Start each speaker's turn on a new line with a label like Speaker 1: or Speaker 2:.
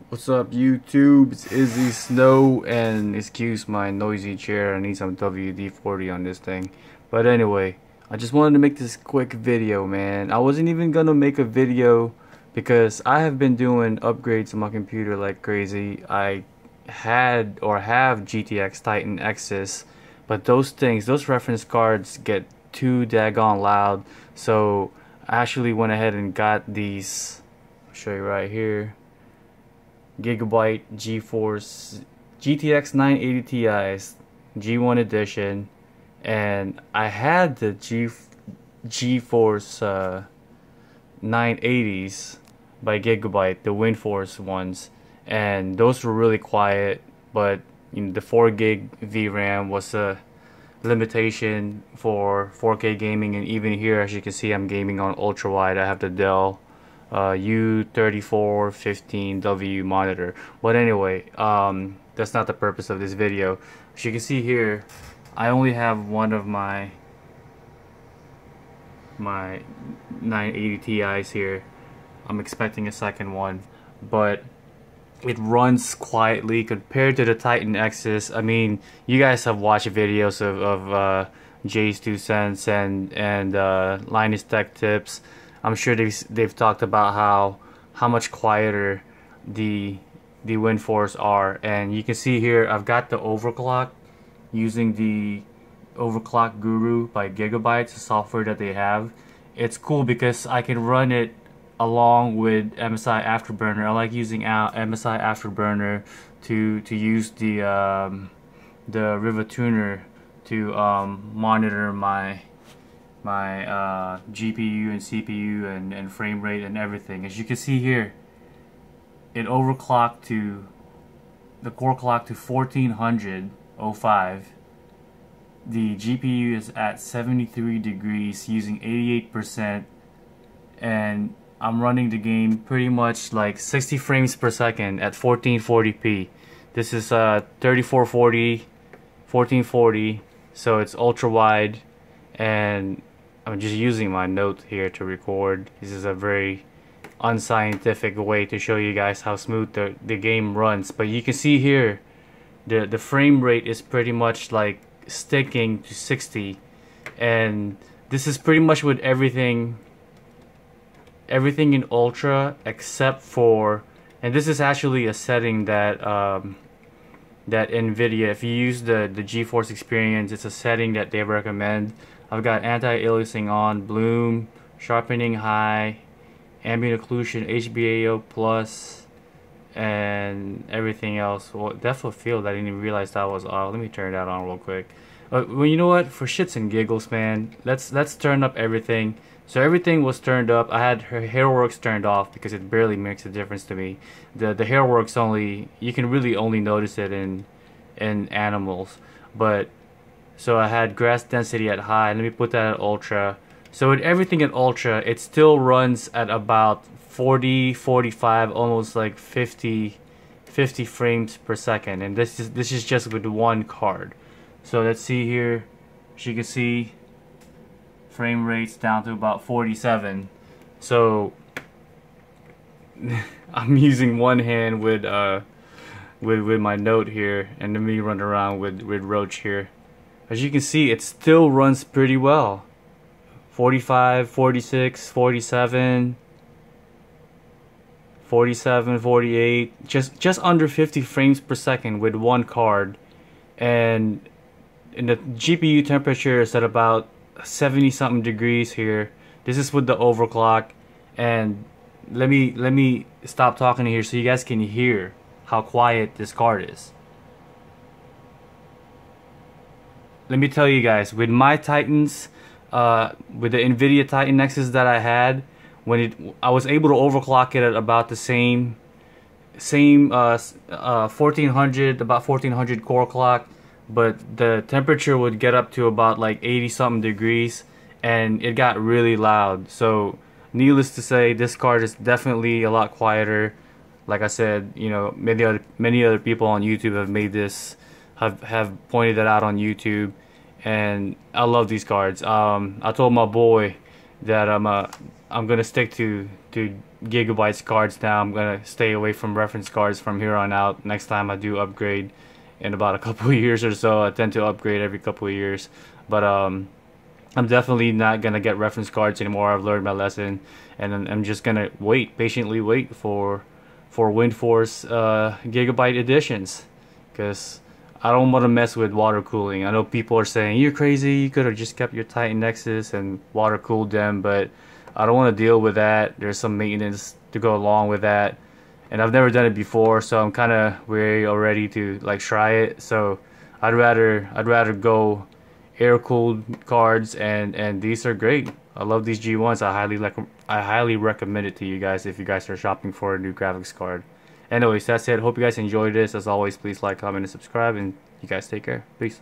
Speaker 1: What's up, YouTube? It's Izzy Snow, and excuse my noisy chair. I need some WD-40 on this thing. But anyway, I just wanted to make this quick video, man. I wasn't even gonna make a video because I have been doing upgrades on my computer like crazy. I had or have GTX Titan X's, but those reference cards get too daggone loud. So I actually went ahead and got these. I'll show you right here. Gigabyte GTX 980 Ti's G1 edition, and I had the GeForce 980s by Gigabyte, the WindForce ones, and those were really quiet, but the 4 gig VRAM was a limitation for 4K gaming. And even here, as you can see, I'm gaming on Ultrawide. I have the Dell U3415W monitor. But anyway, that's not the purpose of this video. As you can see here, I only have one of my 980 Ti's here. I'm expecting a second one, but it runs quietly compared to the Titan X's. I mean, you guys have watched videos of Jay's 2 cents and Linus Tech Tips. I'm sure they've talked about how much quieter the WindForce are, and you can see here I've got the overclock using the Overclock Guru by Gigabyte, the software that they have. It's cool because I can run it along with MSI Afterburner. I like using MSI Afterburner to use the Riva Tuner to monitor my GPU and CPU and frame rate and everything. As you can see here, it overclocked to the core clock to 1400/05. The GPU is at 73 degrees using 88%, and I'm running the game pretty much like 60 frames per second at 1440p. This is 3440 1440, so it's ultra wide, and I'm just using my note here to record. This is a very unscientific way to show you guys how smooth the game runs. But you can see here the frame rate is pretty much like sticking to 60, and this is pretty much with everything in ultra except for, and this is actually a setting that that NVIDIA, if you use the GeForce Experience, it's a setting that they recommend. I've got anti-aliasing on, bloom, sharpening high, ambient occlusion, HBAO plus, and everything else. Well, depth of field, I didn't even realize that was off. Let me turn that on real quick. Well, you know what? For shits and giggles, man, let's turn up everything. So everything was turned up. I had her hairworks turned off because it barely makes a difference to me. The hairworks only, you can really only notice it in animals. But so I had grass density at high. Let me put that at ultra. So with everything at ultra, it still runs at about 40, 45, almost like 50 frames per second. And this is just with one card. So let's see here. As you can see, frame rates down to about 47. So I'm using one hand with my note here, and let me run around with Roach here. As you can see, it still runs pretty well. 45, 46, 47, 47, 48, just under 50 frames per second with one card, and the GPU temperature is at about 70 something degrees here. This is with the overclock, and let me stop talking here so you guys can hear how quiet this card is. Let me tell you guys, with my Titans, with the NVIDIA Titan X's that I had, I was able to overclock it at about the same 1400, about 1400 core clock, but the temperature would get up to about like 80 something degrees, and it got really loud. So needless to say, this card is definitely a lot quieter. Like I said, you know, many other people on YouTube have made this, have pointed that out on YouTube, and I love these cards. I told my boy that I'm gonna stick to Gigabyte's cards now. I'm gonna stay away from reference cards from here on out. Next time I do upgrade in about a couple of years or so. I tend to upgrade every couple of years, but I'm definitely not gonna get reference cards anymore. I've learned my lesson, and I'm just gonna patiently wait for WindForce Gigabyte editions, because I don't want to mess with water cooling. I know people are saying you're crazy. You could have just kept your Titan Nexus and water cooled them, but I don't want to deal with that. There's some maintenance to go along with that, and I've never done it before, so I'm kind of wary already to like try it. So I'd rather go air cooled cards, and these are great. I love these G1s. I highly recommend it to you guys if you guys are shopping for a new graphics card. Anyways, that's it. Hope you guys enjoyed this. As always, please like, comment, and subscribe, and you guys take care. Peace.